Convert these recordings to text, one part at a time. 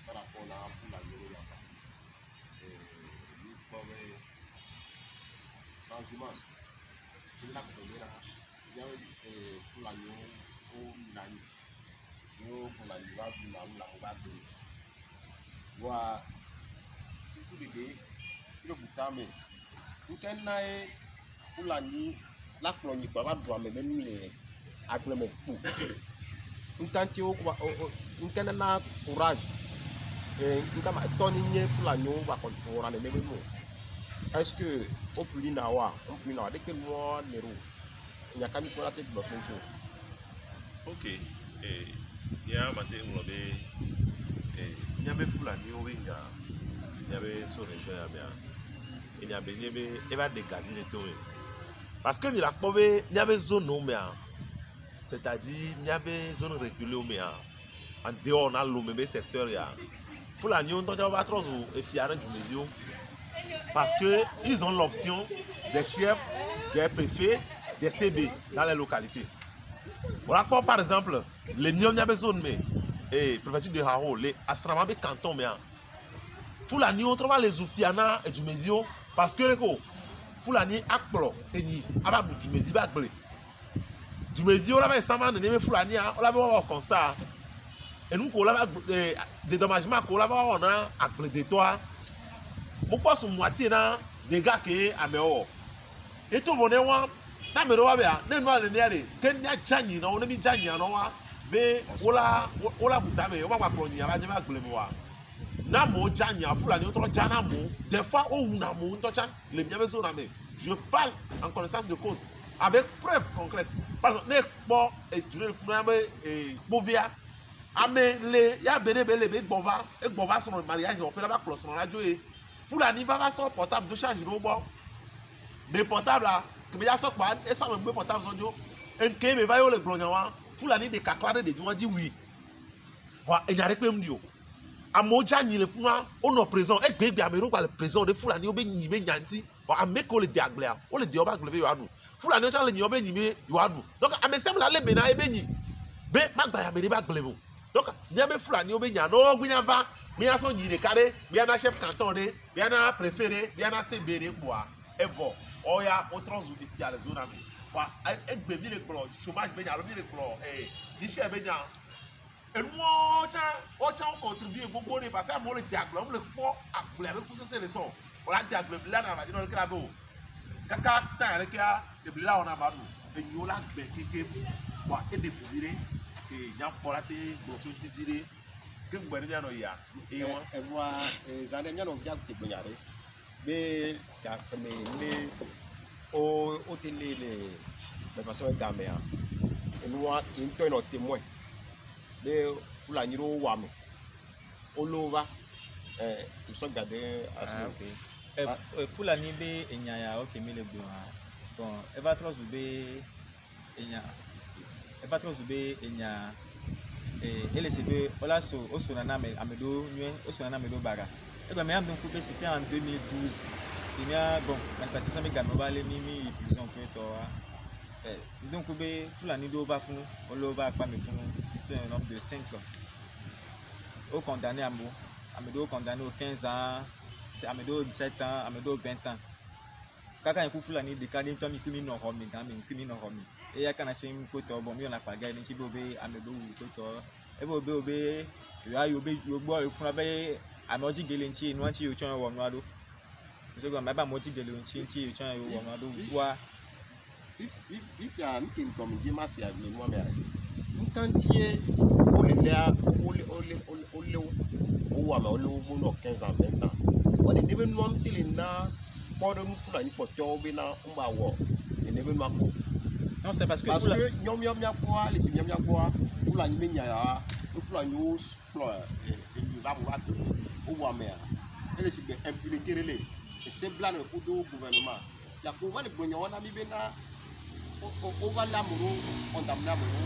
par rapport à la transhumance. La première, il y a pour la pour la wa sous l'idée le boutame nous kennae fulani la clonie pas doit me même les agréments pour nous tenter au nous kenna courage et nous kama toni nye fulani va contrôler les mêmes mots est-ce que au plus nawa dès que moi nero il y a quand même pour la tête de son tour. Ok, il y a un matin où il y avait fulani au winga il y avait sur région il y avait il va dégager les tours parce que il y avait zone où c'est-à-dire il y avait zone reculée où en dehors on a le même secteur ya fulani on doit avoir trop et fier du milieu parce que ils ont l'option des chefs, des préfets, des CB dans les localités. Voilà quoi par exemple les Nyambe zone et préfecture de Haro, les Astramabe canton mais Fulani on trouve les Oufiana et du Mézio parce que les Fulani akplo et ni ababu du Mézio bakble. Du Mézio là va sama ne neme Fulani on la va constat. Et nous on la des dommagements qu'on la va on a akble de toi. Mon poste moitié na des gars qui améo. Et tout mon éwa na me roba bia ne no ale ne ale ken nya janyi na on mi janyi na wa be ola butame o ba kloni aba je ba glemo wa na mo janyi Fulani o tro jana mo des fois o una mo ntocha le mia beso na me je parle en connaissance de cause avec preuve concrète par exemple ne po e jure Fulani e bovia ame le ya bene bele be gbova so mariage on peut la ba close na radio e Fulani va son portable de charge no bo be portable là que ya so pa e sa me be portable so jo enke me ba yo le gbonyan wa Fulani de kakare de won di oui wa enyare pe mdi o amoja nyi le funa ono présent e gbegbe amero pa le présent de Fulani obe nyi be nyanti wa ameko le diaglea o le di oba gleve yo anu Fulani o cha le nyi obe nyi be yo anu donc amesem la le mena e be nyi be magba ya me ba glevo donc nya be Fulani obe nya no gbinya va bien so nyi de kare bien na chef canton de bien na préféré bien na CB de quoi evo oya otros ou ici à la zone ami wa egbe mi le klo chômage be nya lo mi le klo iṣẹ́ be nya o cha contribuer gbogbo ni parce que mo le diagle mo le po akule avec tout ça le son on la diagle là na ba di no le kra be o kaka ta le kia e bi la ona ma du e yo la gbe keke wa e définir que nya pola te grosso dire que ngbe ni no ya e won E voa zande nya no via te gbonyare be ka me le o télé les façon gamea et nous into no témoin de Fulani ro wa me olova nous sommes gardés à ce Fulani be enya ya o kemi le gbo bon evatros be enya ele se be ola so osuna me amedo nue osuna na medo baga et ben même donc c'était en 2012 il y a bon manifestation me gamme ba le mi prison peu to donc be Fulani do ba funu olo ba pa me funu c'est un nombre de 5 ans au condamné amedo condamné au 15 ans amedo 17 ans amedo 20 ans kaka en Fulani de kadin mi kumi no homi ga mi kumi no homi e ya kana sim ko to bon mi ona pa ga ni ti be obe amedo ko to e be obe yo gbo e funa be amoji gele nti enu anti yo chon wo nu ado so go ma ba moji gele nti yo chon wo nu ado wa if ya nkin comme je mas ya ni mo me nkantie o le la o wa ma o le mo no 15 ans 20 ans o le debe no am tele na pour nous Fulani pour tomber na umba wo et ne veut pas non c'est parce que nyom nya kwa les nyom nya kwa Fulani me nya ya Fulani o explore et il va voir au wa me et les be impunité relé et c'est blâme pour do gouvernement ya ko va le gouvernement on a mi bena o va la moro on damna moro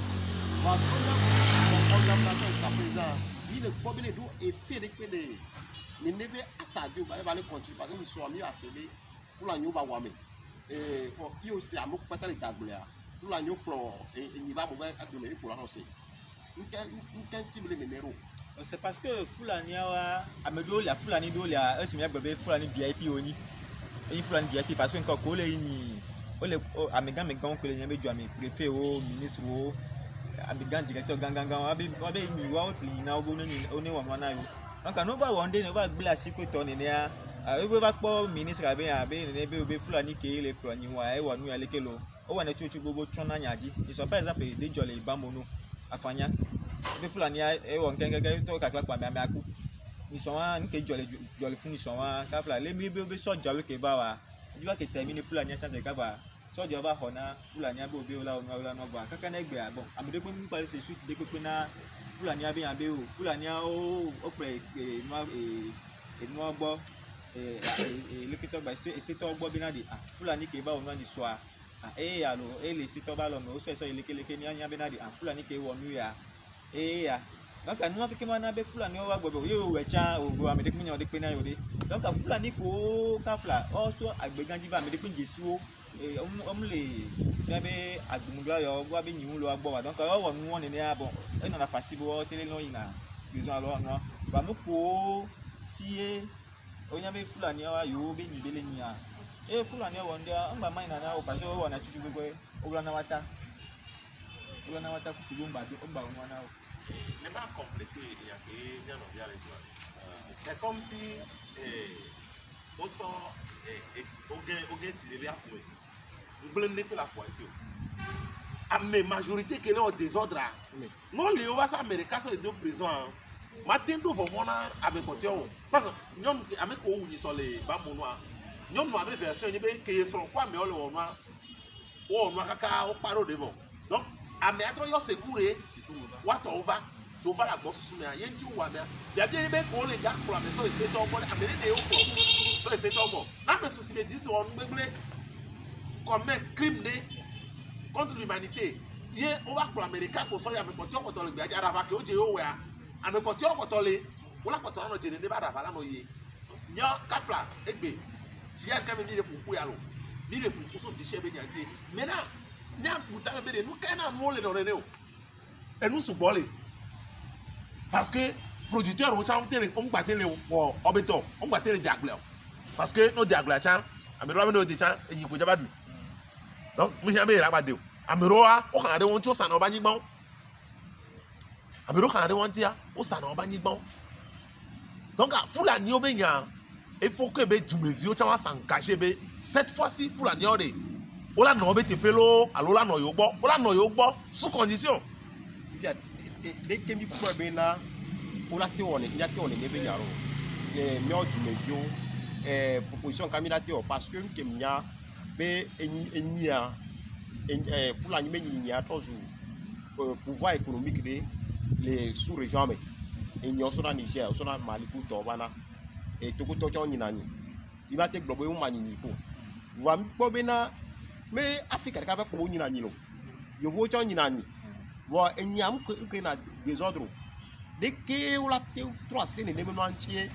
va on damna ça président il le problème do et fait que les ni nebe atade ba le continue parce que mi so mi asele Fulani o ba wa me yo si amu pata le dagbele a Fulani o pro e ni ba bo ba adole e ko la no se nkɛnti bile nenero c'est parce que Fulani wa amedo la Fulani do la esi me gbebe Fulani VIP oni eni Fulani VIP parce que nko ko le ni o le amegan ko le nyabe ju ame préfet o ministre o amegan directeur gangan abi ni wa o tli na ogo ni oni wa na yo donc no ba wonde ne ba gbla siko to ne ya e ba po ministre abi ne be Fulani ke le pro ni wa e wa nu ya lekelo o wa na chuchu gogo tona nyaji iso par exemple de jole bamono afanya be Fulani e won gẹ́gẹ́ to kakla pa me aku ni so wa nke jole fún ni so wa ka fla le mi be so jawe ke ba wa ji ba ke termine Fulani chance ka ba so je ba hona Fulani be obi ola no ba kaka na egbe abon amede pe mi pare se suit de pe na Fulani abi yan be o Fulani o pre no gbo lekito ba se to gbo bi na de Fulani ke ba onu ni so alo le si to ba lo no so ileke ni anya be na de Fulani ke wonu ya ya donc anu afike mana be Fulani o wa gbogbo yo we cha ogo amede kun yan de pe na yo de donc Fulani ko ka fla o so agbeganji ba amede kun jesu o le be agbumugla yo wa be nyun lo agbo wa donc o wo nu won ni abon e na fasibo tele no ina besoin alors no ba mu ko sie o nya be Fulani wa yo be ni bele nya Fulani o ndia ngba mai na o pasho o na chuchu gbogbo o la na wata kusugumba de omba mwana o ne pas compléter il y a que dans le dialogue c'est comme si on sent au gain si les pour vous blender que la pointe à mes majorité qui est au désordre non les ovas américains sont deux prisons matin do vomona avec côté parce que ñom avec ko wu ni so les bamono ñom no avec version ni be ke so kwa me o le wona o no kaka o paro de bon donc ame atro yo sekure what over to bala gbo susu me aye nti wa me bia bia be ko le ja kro ame so e se to bo ame de o ko so e se to bo na me susu be disi won gbegbele comme crime de contre l'humanité ye o wa kro America ko so ya me poti o ko to le gbe ara ba ke o je o we ame poti o ko to le o la ko to no je ne ba ra ba la no ye nya kafla egbe si ya ka me ni le pupu ya lo ni le pupu so di se be nya ti me na nya buta be de nu ka na mo le no ne o enu sugbole parce que producteur o cha tele o ngba tele o obeto o ngba tele jagle parce que no jagle cha amero be no de cha eyin ko jabadu donc mi ya be ra ba de o amero a o kan de won ti o sana oba yigbon amero kan de won ti a o sana oba yigbon donc Fulani o be yan il faut que be jumezi o cha wa san cacher be cette fois-ci Fulani o de o la no be te pelo alo la no yo gbo o la no yo gbo sous condition de kemi kwa be na ola te woni nya te woni ne be nyaro mi o jumezio proposition kamila te o parce que nkemnya be enya Fulani me nya toujours pouvoir économique de les sous-régions mais enyo so na Niger so na Mali ku to bana to ko to cho nyina ni iba te globo e ma ni ko wa mi po be na me Africa ka ba ko nyina ni lo yo vo cho nyina ni wa enyam ko na désordre de ke ola te 3 semaines ne me no antie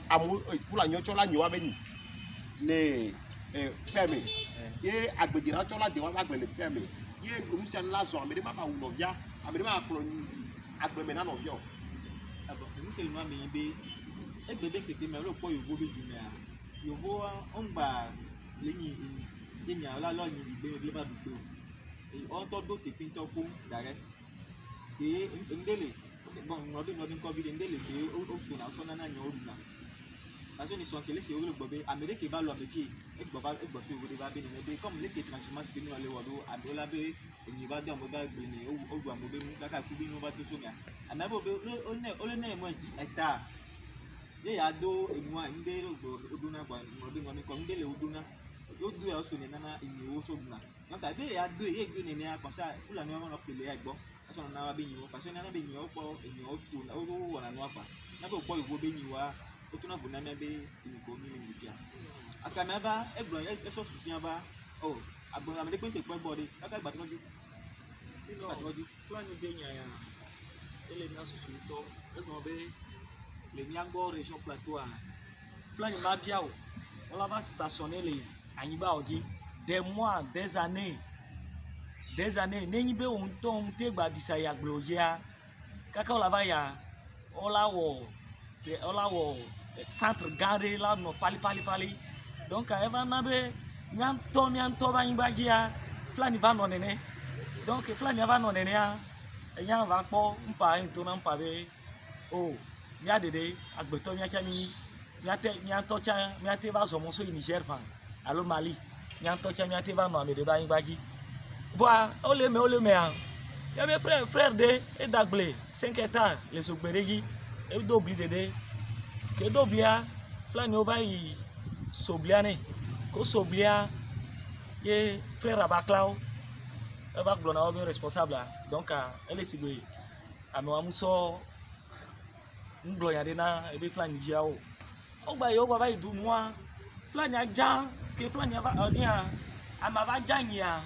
amu Fulani cho la nyiwa be ni le permis ye agbedira cho la de wa agbe le permis ye commission la zo amede ma wu no via amede ma kro agbe me na no via abo ni ke no me be egbede kete me ro po yovo be ju me a yovo on gba leyin nya la lo ni be ba du on to do te pin to ko direct ke ndele bon no de covid ndele ke o so na nya oruna parce que ni son kele se o le gbo be America ba lo amefie egbo so o de ba be ni be comme le ke transformation se ni le wodo adola be ni ba de mo ba gbe ni o gbo mo be mu kaka ku bi no ba to so nya anabo be o le na mo ji eta ye ya do enu a nde oduna gba no de mo ni ko ndele oduna yo do ya so ni na ni o so duna donc be ya do ye gbe ni a ko sa Fulani mo no pele egbo aso na wa be yin o parce que na be yin o po yin o to na o wona no apa na ko po iwo be yin wa o to na bu na me be yin ko mi ni dia akana ba egbon e so susun ba o agbon amede pe pe body kaka gba to ju sino Fulani be yin ya ele na susun to egbon be le miagbo région plateau Fulani ma bia o on la va stationner les Ayiba Oji des mois des années nenyi be on ton te gba disaya gloya kaka wòle va ya wola wɔ centre gã ɖe la nɔ pali donc eva na be míaŋutɔ be anyigba dzia Flani va nɔ nene donc Flani va nɔ nenea enya va kpɔ ŋpa ŋto na ŋpa be o mía ɖeɖe agbetɔ míatsa míaŋutɔ tsa míate va zɔ mɔ so yi Niger fan alo Mali míaŋutɔ tsa míate va nɔ ame ɖe be anyigba dzi voa wole mea yabe frère de edagble 5 hectares le zogbe ɖe dzi edo bli ɖeɖe ke do blia Flani wo va yi soblia nɛ ko soblia ye frère abaklawo eva gblɔ na wo be responsable donc ele si be amewa musɔ ŋgblɔ nya ɖe na ebe Flani viawo wogba yi wogba va yi du nua Flani adza ke Flani va nia ama va dza nyia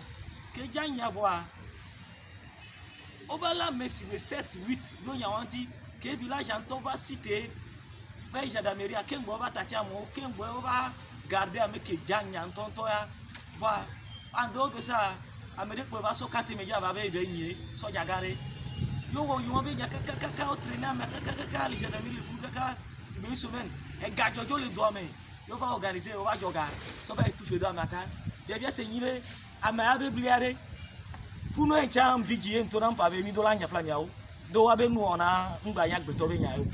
ke dza nyia voa woba la ame si le 7 8 do nya wanti ke village ŋutɔ va cité va yi gendarmerie ke ŋgbɔ va tati amewo ke ŋgbɔ va garder ame ke dza nya ŋutɔŋutɔ ya voa en dehors de ça ame ɖe kpe va so kate me dzi ava be ɖe nye sɔdza gã ɖe yo wɔ yiwo be nya kaka wo traîner ame kaka le gendarmerie le funu kaka si be une semaine egadzɔdzɔ le doa me yo va organiser yo va dzɔ ga sɔ va etufe do ame ata biabia se nyi be ame ya be blia ɖe funu etsa ŋdi dzi ye ŋutɔ na ŋpa be mi do la nya Flaniawo do wa be nu wɔna ŋgba nya gbetɔ be nya yo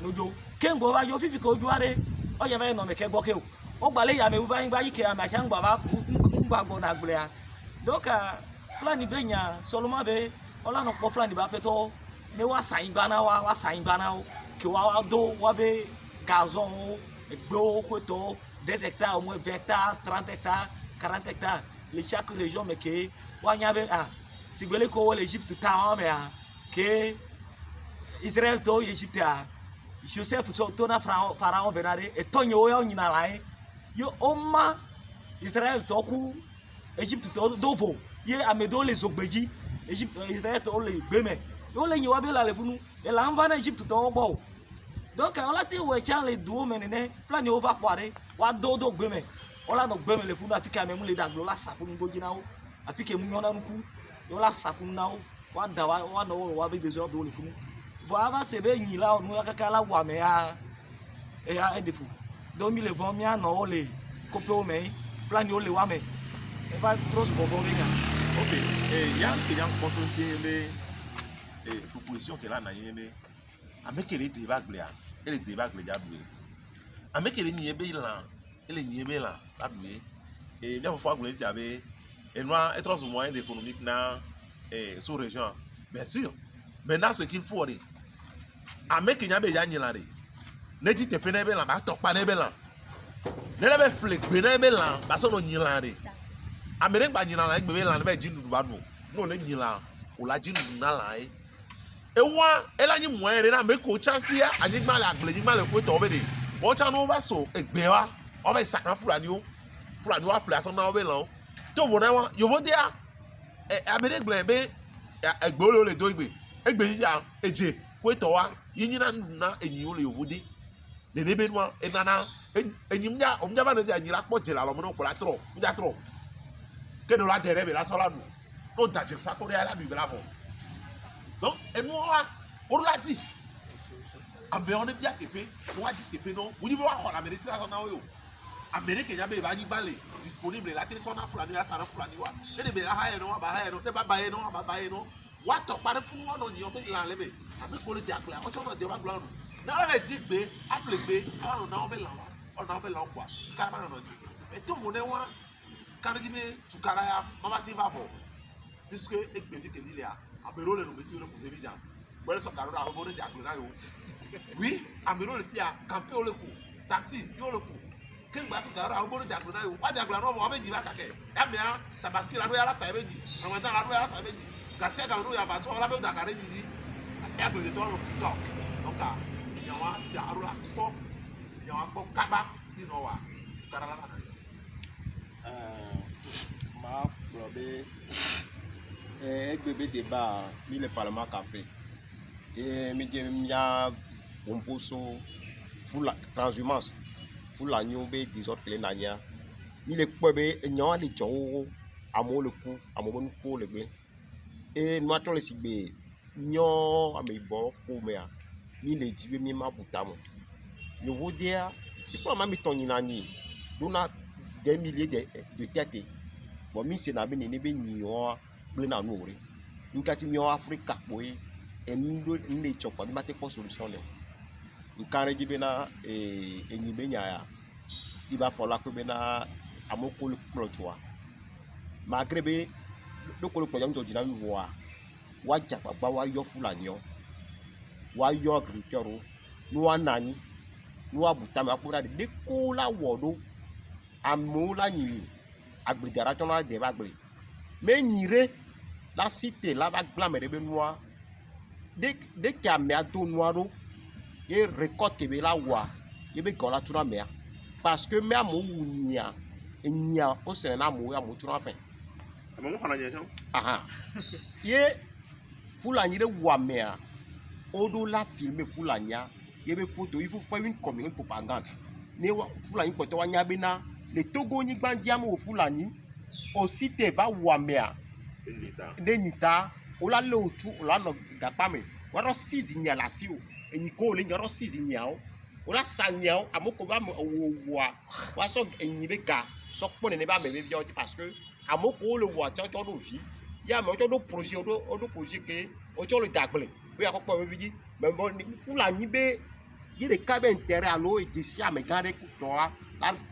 nodzo ke ŋgɔ va dzo fifi ke wodzua ɖe ɔyɛ va yi nɔ me ke gbɔ ke o wogba le yameʋu va anyigba yi ke ame atsa ŋgba va ŋgba gbɔna gblea donc Flani be nya sɔlɔma be wola nɔ kpɔ Flani be aƒetɔwo ne woasa anyigba na woasa anyigba na wo ke woa do wa be gazon wo egbewo kpetɔwo 10 hectares au moins 20 hectares 30 hectares 40 hectares le chaque région me ke woanya be sigbele ko wo le Egypte ta wa mea ke Israël to Egypte Joseph to na pharaon benade etɔ nye wo ya nyina la yo oma Israël to ku Egypte to do vo ye amedo le zogbedzi Egypte Israël to le gbeme yo le nyiwa be la le funu e la mva na Egypte to gbɔ donc on la te wo tsa le duo me nene Flani wo va kpɔ ɖe wa do gbeme wola nɔ gbeme le funu afika me mu le daglo la sa funu godzi na wo afike mu nyɔna nuku yo la sa funu na wo wa da wa nɔ wo wa be 2 heures do le funu voa ava se be nyi la nu kaka la wɔ ame ya eya edefu 2020 mia nɔ wo le kope wo me Flani wo le wa me eva trop bɔbɔ be nya ok ya ke nya kpɔtɔ tie be proposition ke la na ye be ame ke le de ba gblea ele de ba gble ja blue ame ke le nyi be la ele nyi be la blue et bien fois gble tia be enoi être aux moyens économiques na sous région bien sûr maintenant ce qu'il faut ame ke nya be ja nyi la de ne ti tepe na be la ba tokpa na be la ne le be flegbe na be la ba so no nyi la de ame ne gba nyi la egbe be la ne be ji nudu ba no no le nyi la o la ji nudu na la ewa ela nyi moyen de na me ko chance ya anyigba le agble nyigba le ko to be de mo cha no ba so egbe wa o be saka Flani wa place na o be la to wo na wa yo bo dia ame ne gble be egbe o le do egbe ya eje ko to wa yinyi na nudu na enyi o le yo vodi de ne be no enana enyim nya o mja ba no ja nyira kpo jela lo mo no ko la tro mja tro ke do la tere be la so la du no da je sa to re la du be la fo donc enu wa orulati abe on bia tepe wa ji tepe no wuni be wa ho na me sira so na wo Amerique nya be ba nyi bale disponible la te so na Flani ya sa na Flani wa e de be la ha ye no ba ha ye no te ba ba ye no wa to pare fun wa no ni o be la le be abi ko le ti akla o cho no de ba gla no na la ti gbe aple gbe awon na o be la wa o na o be la kwa ka ma no ni e to mo ne wa kan di me tukara ya mama ti va bo puisque e gbe ti ke ni le a abero le no me ti le ku se bi jan bo le so karo da o bo le ti akla na yo oui abero le ti a camper o le ku taxi yo le ku ke gba so karo da o bo le ti akla na yo wa ti akla no mo be ji ba ka ke ya me a tabaski la do ya la sa be ji ramadan la do ya sa be ji kasi ka no ya ba to la be da kare ji ya gbe to no to donc ya wa ja aro la ko ya wa ko kaba si no wa kara la na ma probe egbebe débat mi le parlement café et mi je mia omposo fula transhumance fula nyobe disort kle nanya mi le kpobe nyawa le jowo amo le ku amo bonu ko le gbe et no atro le sigbe nyɔ ameyibɔ ƒomea mi le dzi be mi ma bu ta mo yovodea ikpɔ ma mi tɔ nyina nyi ɖona des milliers de têtes bon mi sena be nene be nyiwo kple na nu re nkati miɔ Afrika kpoe enu ɖo ne tsɔ kpɔ mi ma te kpɔ solution le nka ɖe dzi bena enyi be nya ya iba fɔ la kpe bena amoko le kplɔ tsoa malgré be ɖoko le kplɔ dzɔ dzina mi voa wa dzagbagba wa yɔ Fulaniwo wa yɔ agriculteurs no wa nanyi no wa butame akpɔ ɖa de ko la wɔ ɖo amewo la nyi agbledara tsɔ na de ba gble me nyire la cité la va gblẽ ame ɖe be nua de ke amea do nua ɖo ye récolte be la wɔa ye be gɔ la tuna amea parce que me amewo wu nyia o sene na amewo tuna fɛ Amewo xɔna nye tsɔ. aha ye Fulani ɖe wu amea o ɖo la filmer Fulania ye be photo il faut faire une communion propagande ne Fulani kpɔtɔ wa nya bena le Togo nyigba diame wo Fulani o cité va wu amea de nyita o la le o tu o la nɔ gakpa me wa ɖɔ six nya la si o enyi ko le nya ɖɔ six nyawo o la sa nyawo amoko va me woa wa sɔ enyi be ga sɔ kpɔ nene ba me be viawo parce que amoko le woa tsɔ ɖo vi ya me tsɔ ɖo projet o ɖo projet ke o tsɔ le dagble o ya kɔ kpɔ be vi mais bon Fulani be yi ɖeka be intérêt alo edesi ame gã ɖe kutɔa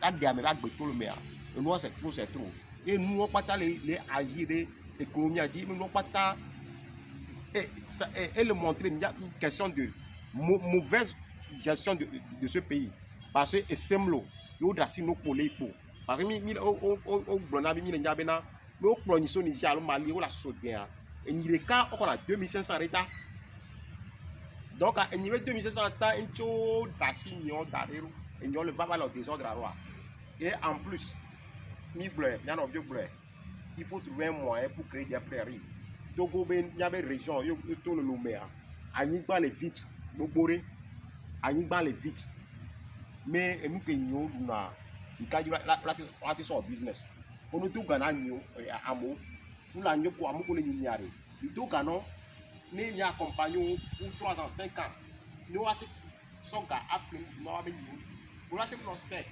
la de ame va gbeto le mea enua c'est trop et nuwo kpata le agi ɖe économie dzi nuwo kpata et le montrer une question de mauvaise gestion de ce pays parce que esemlo yo drasi no kpole kpo parce que mi o gblɔna bi mi le nya bena me o kplɔ nyi so Niger alo Mali o la so bien enyi ɖeka o kɔna 2500 ɖe ta donc enyi be 2500 ta ŋtso drasi nyiwo da ɖe ɖo enyiwo le vava le désordre aroa et en plus mi gblɔe mia nɔ bio gblɔe il faut trouver un moyen pour créer des prairies Togo be nya be région yo to le lomea anyigba le vite gbogbo ɖe anyigba le vite mais enu ke nyiwo ɖuna nkadzi la te sɔ business ono to gana nyiwo amewo Fulani ko amoko le nyinya ɖe mi to ganɔ ne mi accompagne wo pour 3 ans 5 ans ne wa te sɔ ga appelé ma wa be nyiwo o la te kplɔ sɛ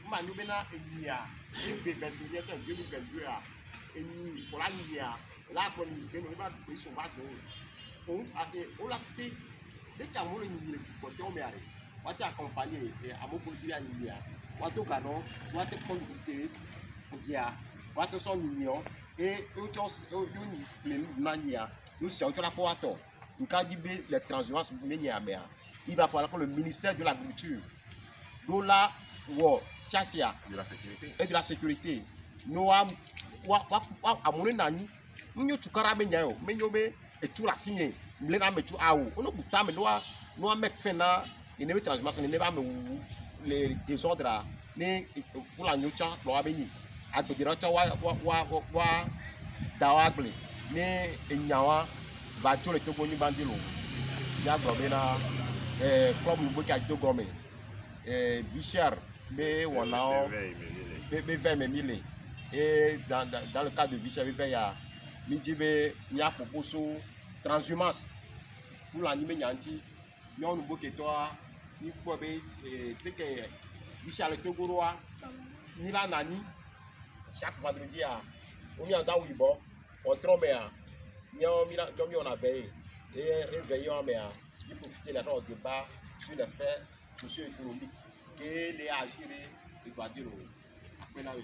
ma nyo bena enyia ebe 21 c'est 2022 a enyi o la nyia la kɔ ni be no ba do so ba jo o la te de ka mo le nyi le tukɔtɛ o me are wa te accompagner amoko ti ya nyia wa to ganɔ wa te kɔ ni dia wa te sɔ nyio et o ni le na nyia yo se o la ko wa to nka di be les transhumances me nyia mea il va falloir que le ministère de l'agriculture do la wo siasia De la sécurité. et de la sécurité no wa amone nani nyo tukara be nyayo me nyo be etu la sinye mle na me tu awo ono buta me no make fena ene be transhumances ne ba me wu les désordres ne Fulani cha lo wa be ni agbedira cha wa da wa gble ne enyawa va tso le Togo ni bandilo ya gbo be na club lu boka to gome Bichar be wona be 20 et dans le cas de Bichar be ya mi di be nya proposo transhumance Fulani me nyanti nyo nu boke to ni ko be ke Bichar le Togo roa ni la nani chaque vendredi a on y a dans Wibo on trompe a mi on a veillé et veillons mais il profiter là au débat sur les faits socio-économiques que les agir et doit dire après la vie